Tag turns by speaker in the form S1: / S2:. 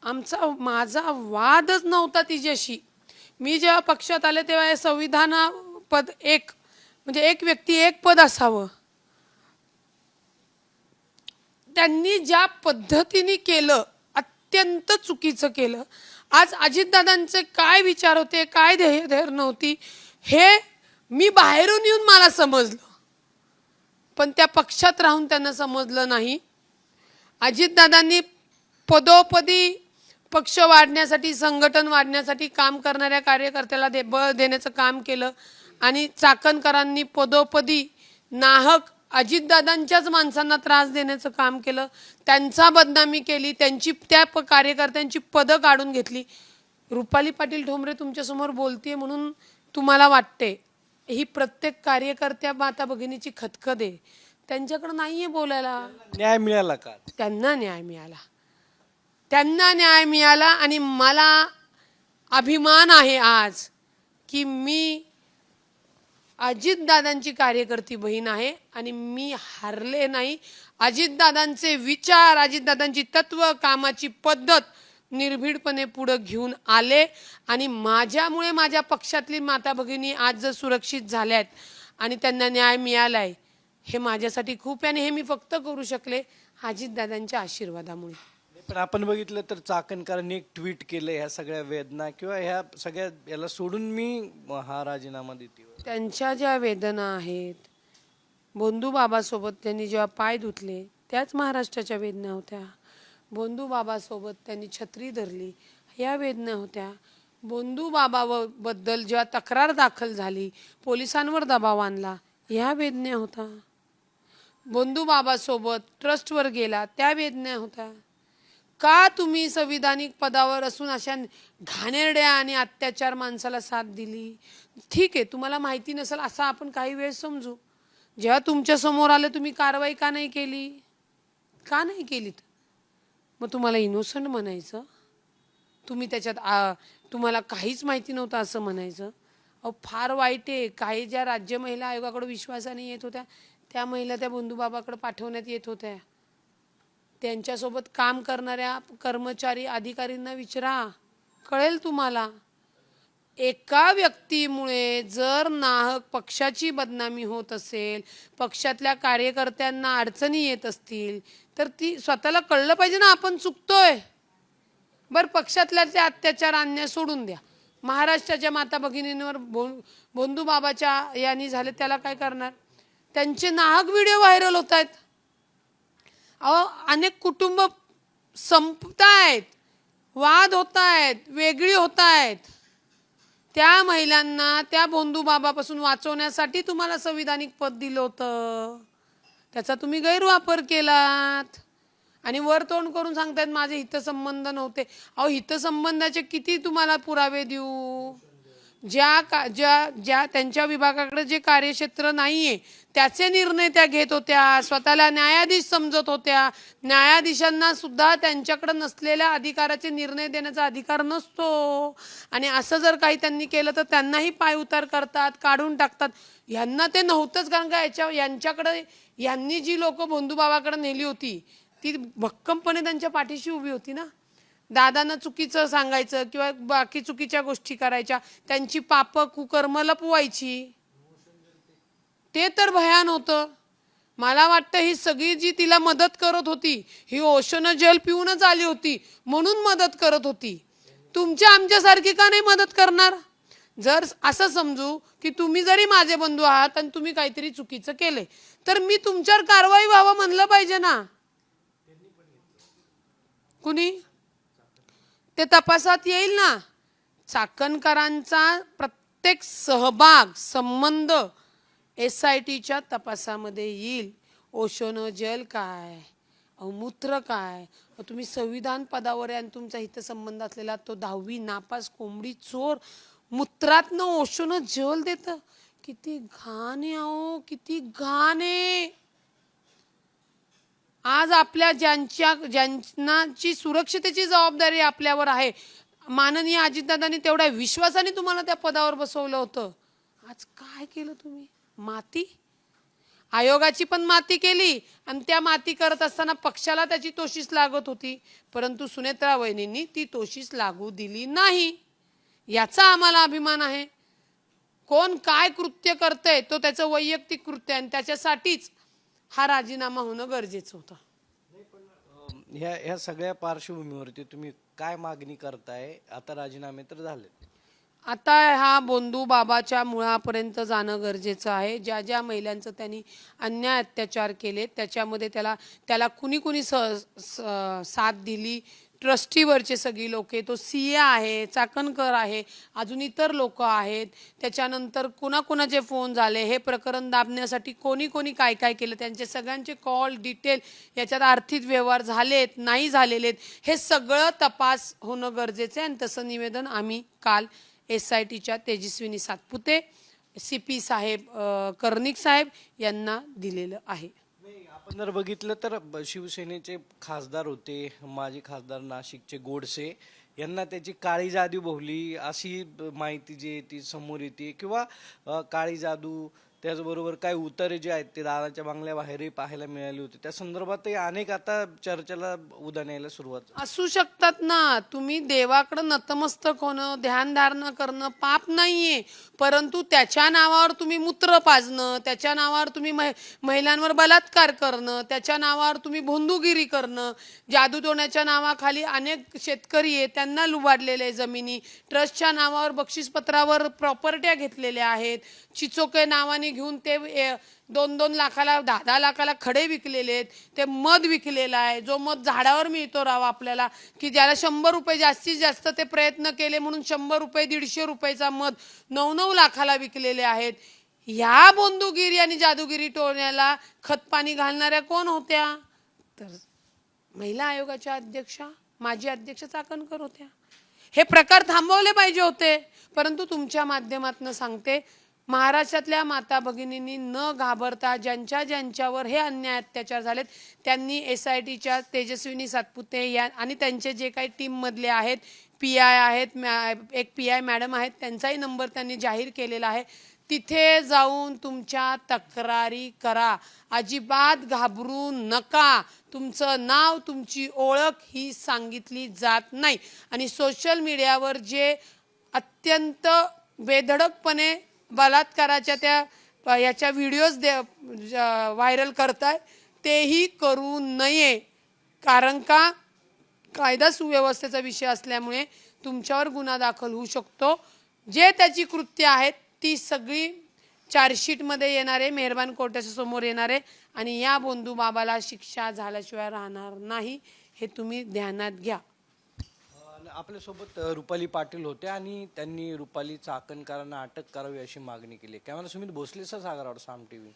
S1: माझा वादच नव्हता तिच्याशी. मी जेव्हा पक्षात आले तेव्हा हे संविधान पद एक म्हणजे एक व्यक्ती एक पद असावं. त्यांनी ज्या पद्धतीने केलं अत्यंत चुकीचं केलं. आज अजितदादांचे काय विचार होते, काय ध्येय नव्हती हे मी बाहेरून येऊन मला समजलं, पण त्या पक्षात राहून त्यांना समजलं नाही. अजितदादांनी पदोपदी पक्ष वाढण्यासाठी, संघटन वाढण्यासाठी काम करणाऱ्या कार्यकर्त्याला बळ देण्याचं काम केलं आणि चाकणकरांनी पदोपदी नाहक अजितदादांच्याच माणसांना त्रास देण्याचं काम केलं. त्यांचा बदनामी केली, त्यांची त्या कार्यकर्त्यांची पदं काढून घेतली. रुपाली पाटील ठोंबरे तुमच्यासमोर बोलतेय म्हणून तुम्हाला वाटते, ही प्रत्येक कार्यकर्त्या माता भगिनीची खतखत आहे. त्यांच्याकडे नाहीये बोलायला.
S2: न्याय मिळाला का?
S1: त्यांना न्याय मिळाला, त्यांना न्याय मिळाला. आणि मला अभिमान आहे आज की मी अजितदादांची कार्यकर्ती बहीण आहे आणि मी हारले नाही. अजितदादांचे विचार, अजितदादांची तत्व, कामाची पद्धत निर्भीडपणे पुढे घेऊन आले आणि माझ्यामुळे माझ्या पक्षातली माता भगिनी आज जर सुरक्षित झाल्यात आणि त्यांना न्याय मिळालाय, हे माझ्यासाठी खूप आहे. आणि हे मी फक्त करू शकले अजितदादांच्या आशीर्वादामुळे.
S2: पण आपण बघितलं तर चाकणकरांनी एक ट्विट केलं, ह्या सगळ्या वेदना किंवा ह्या सगळ्या याला सोडून मी हा राजीनामा देते.
S1: त्यांच्या ज्या वेदना आहेत, बोंधू बाबासोबत त्यांनी जेव्हा पाय धुतले त्याच महाराष्ट्राच्या वेदना होत्या. बोंधू बाबासोबत त्यांनी छत्री धरली, ह्या वेदना होत्या. बोंधू बाबाबद्दल जेव्हा तक्रार दाखल झाली, पोलिसांवर दबाव आणला, ह्या वेदना होता. बोंधू बाबासोबत ट्रस्टवर गेला, त्या वेदना होत्या. का तुम्ही संविधानिक पदावर असून अशा घाणेरड्या आणि अत्याचार माणसाला साथ दिली? ठीक आहे, तुम्हाला माहिती नसेल असं आपण काही वेळ समजू. जेव्हा तुमच्या समोर आलं तुम्ही कारवाई का नाही केली? का नाही केलीत? मग तुम्हाला इनोसंट म्हणायचं? तुम्ही त्याच्यात तुम्हाला काहीच माहिती नव्हतं असं म्हणायचं? अहो फार वाईट आहे. काही ज्या राज्य महिला आयोगाकडे विश्वासाने येत होत्या त्या महिला त्या बंधूबाबाकडे पाठवण्यात येत होत्या. त्यांच्यासोबत काम करणाऱ्या कर्मचारी अधिकाऱ्यांना विचारा, कळेल तुम्हाला. एका व्यक्तीमुळे जर नाहक पक्षाची बदनामी होत असेल, पक्षातल्या कार्यकर्त्यांना अडचणी येत असतील, तर ती स्वतःला कळलं पाहिजे ना आपण चुकतोय. बरं, पक्षातल्या ते अत्याचार अन्याय सोडून द्या. महाराष्ट्राच्या माता भगिनींवर बोंधू बाबाच्या यांनी झाले, त्याला काय करणार? त्यांचे नाहक व्हिडिओ व्हायरल होत आहेत. अहो अनेक कुटुंब संपतायत, वाद होत आहेत, वेगळी होत आहेत. त्या महिलांना त्या बोंधू बाबापासून वाचवण्यासाठी तुम्हाला संविधानिक पद दिलं होतं, त्याचा तुम्ही गैरवापर केलात. आणि वर तोंड करून सांगतायत माझे हितसंबंध नव्हते. अहो हितसंबंधाचे किती तुम्हाला पुरावे देऊ? ज्या त्यांच्या विभागाकडे जे कार्यक्षेत्र नाहीये त्याचे निर्णय त्या घेत होत्या, स्वतःला न्यायाधीश समजत होत्या. न्यायाधीशांना सुद्धा त्यांच्याकडे नसलेल्या अधिकाराचे निर्णय देण्याचा अधिकार नसतो. आणि असं जर काही त्यांनी केलं तर त्यांनाही पाय उतार करतात, काढून टाकतात. यांना ते नव्हतंच, कारण का यांच्याकडे यांनी जी लोक बोंधूबाबाकडे नेली होती ती भक्कमपणे त्यांच्या पाठीशी उभी होती ना. दादांना चुकीचं सांगायचं किंवा बाकी चुकीच्या गोष्टी करायच्या, त्यांची पाप कुकर्म लपवायची, ते तर भयान होतं. मला वाटतं ही सगळी जी तिला मदत करत होती ही ओशन जेल पिऊनच आली होती म्हणून मदत करत होती. तुमच्या आमच्यासारखी का नाही मदत करणार? जर असं समजू की तुम्ही जरी माझे बंधू आहात आणि तुम्ही काहीतरी चुकीचं केले तर मी तुमच्यावर कारवाई व्हावं म्हणलं पाहिजे ना. कुणी ते तपासात येईल ना. चाकणकरांचा प्रत्येक सहभाग, संबंध SITच्या तपासामध्ये येईल. ओशोन जेल काय, मूत्र काय, तुम्ही संविधान पदावर आहे आणि तुमचा हितसंबंध असलेला तो 10वी नापास कोंबडी चोर मूत्रातनं ओशोन जेल देतं. किती घाण आहे अहो, किती घाण आहे. आज आपल्या ज्यांची सुरक्षितेची जबाबदारी आपल्यावर आहे, माननीय अजितदादांनी तेवढ्या विश्वासाने तुम्हाला त्या पदावर बसवलं होतं, आज काय केलं तुम्ही? माती. आयोगाची पण माती केली आणि त्या माती करत असताना पक्षाला त्याची तोशीस लागत होती, परंतु सुनेत्रा वहिनींनी ती तोशीस लागू दिली नाही. याचा आम्हाला अभिमान आहे. कोण काय कृत्य करतंय तो त्याचं वैयक्तिक कृत्य आहे आणि त्याच्यासाठीच हा राजीनामा होणं गरजेचं होतं.
S2: ह्या सगळ्या पार्श्वभूमीवरती तुम्ही काय मागणी करताय? आता राजीनामे तर झाले,
S1: आता हा बोंधू बाबाच्या मुळापर्यंत जाणं गरजेचं आहे. ज्या ज्या महिलांचं त्यांनी अन्याय अत्याचार केले त्याच्यामध्ये त्याला कुणी कुणी साथ दिली, ट्रस्टीवरचे सगळी लोके, तो सीए आहे, चाकणकर आहे, अजून इतर लोक आहेत, त्याच्यानंतर कुणाकुणाचे फोन झाले, हे प्रकरण दाबण्यासाठी कोणी कोणी काय काय केलं, त्यांचे सगळ्यांचे कॉल डिटेल, याच्यात आर्थिक व्यवहार झालेत नाही झालेले आहेत, हे सगळं तपास होणं गरजेचं आहे. आणि तसं निवेदन आम्ही काल SITच्या तेजस्विनी सातपुते, CP साहेब, कर्णिक साहेब यांना दिलेलं आहे.
S2: आपण जर बघितलं तर शिवसेनेचे खासदार होते, माजी खासदार नाशिकचे गोडसे यांना त्याची काळी जादू भोवली अशी माहिती जी आहे ती समोर येते, किंवा काळी जादू त्याचबरोबर काही उतारे जे आहेत ते दादाच्या बंगल्याबाहेरही पाहायला मिळाले होते. त्या संदर्भातही अनेक आता चर्चेला उधाण यायला सुरुवात
S1: असू शकतात ना. तुम्ही देवाकडे नतमस्तक होणं, ध्यानधारणा करणं पाप नाहीये, परंतु त्याच्या नावावर तुम्ही मूत्र पाजणं, त्याच्या नावावर तुम्ही महिलांवर बलात्कार करणं, त्याच्या नावावर तुम्ही भोंदूगिरी करणं, जादू टोण्याच्या नावाखाली अनेक शेतकरी आहे त्यांना लुबाडलेले जमिनी, ट्रस्टच्या नावावर बक्षीसपत्रावर प्रॉपर्ट्या घेतलेल्या आहेत, चिचोके नावाने घेऊन ते 2-2 लाखाला 10-10 लाखाला खडे विकलेले आहेत, ते मध विकलेलं आहे, जो मध झाडावर मिळतो राव आपल्याला, की ज्याला 100 रुपये जास्तीत जास्त ते प्रयत्न केले म्हणून 100 रुपये 150 रुपयाचा मध 9-9 लाखाला विकलेले आहेत. ह्या बोंदूगिरी आणि जादूगिरी टोण्याला खतपाणी घालणाऱ्या कोण होत्या? तर महिला आयोगाच्या अध्यक्षा, माजी अध्यक्ष चाकणकर होत्या. हे प्रकार थांबवले पाहिजे होते, परंतु तुमच्या माध्यमातून सांगते, महाराष्ट्रातल्या माता भगिनींनी न घाबरता ज्यांच्यावर हे अन्याय अत्याचार झालेत त्यांनी SITच्या तेजस्विनी सातपुते या आणि त्यांचे जे काही टीममधले आहेत, PI आहेत, एक PI मॅडम आहेत, त्यांचाही नंबर त्यांनी जाहीर केलेला आहे. तिथे जाऊन तुमच्या तक्रारी करा, अजिबात घाबरू नका. तुमचं नाव, तुमची ओळख ही सांगितली जात नाही. आणि सोशल मीडियावर जे अत्यंत बेधडकपणे बलात्काराच्या त्या याच्या व्हिडिओज व्हायरल करताय तेही करू नये, कारण का कायदा सुव्यवस्थेचा विषय असल्यामुळे तुमच्यावर गुन्हा दाखल होऊ शकतो. जे त्याची कृत्य आहेत ती सगळी चार्जशीटमध्ये येणारे, मेहरबान कोर्टाच्या समोर येणारे आणि या बोंधू बाबाला शिक्षा झाल्याशिवाय राहणार नाही, हे तुम्ही ध्यानात घ्या.
S2: आपल्यासोबत रुपाली पाटील होते आणि त्यांनी रुपाली चाकणकरांना अटक करावी अशी मागणी केली. कॅमेरा सुमित भोसले सह सागर साम TV.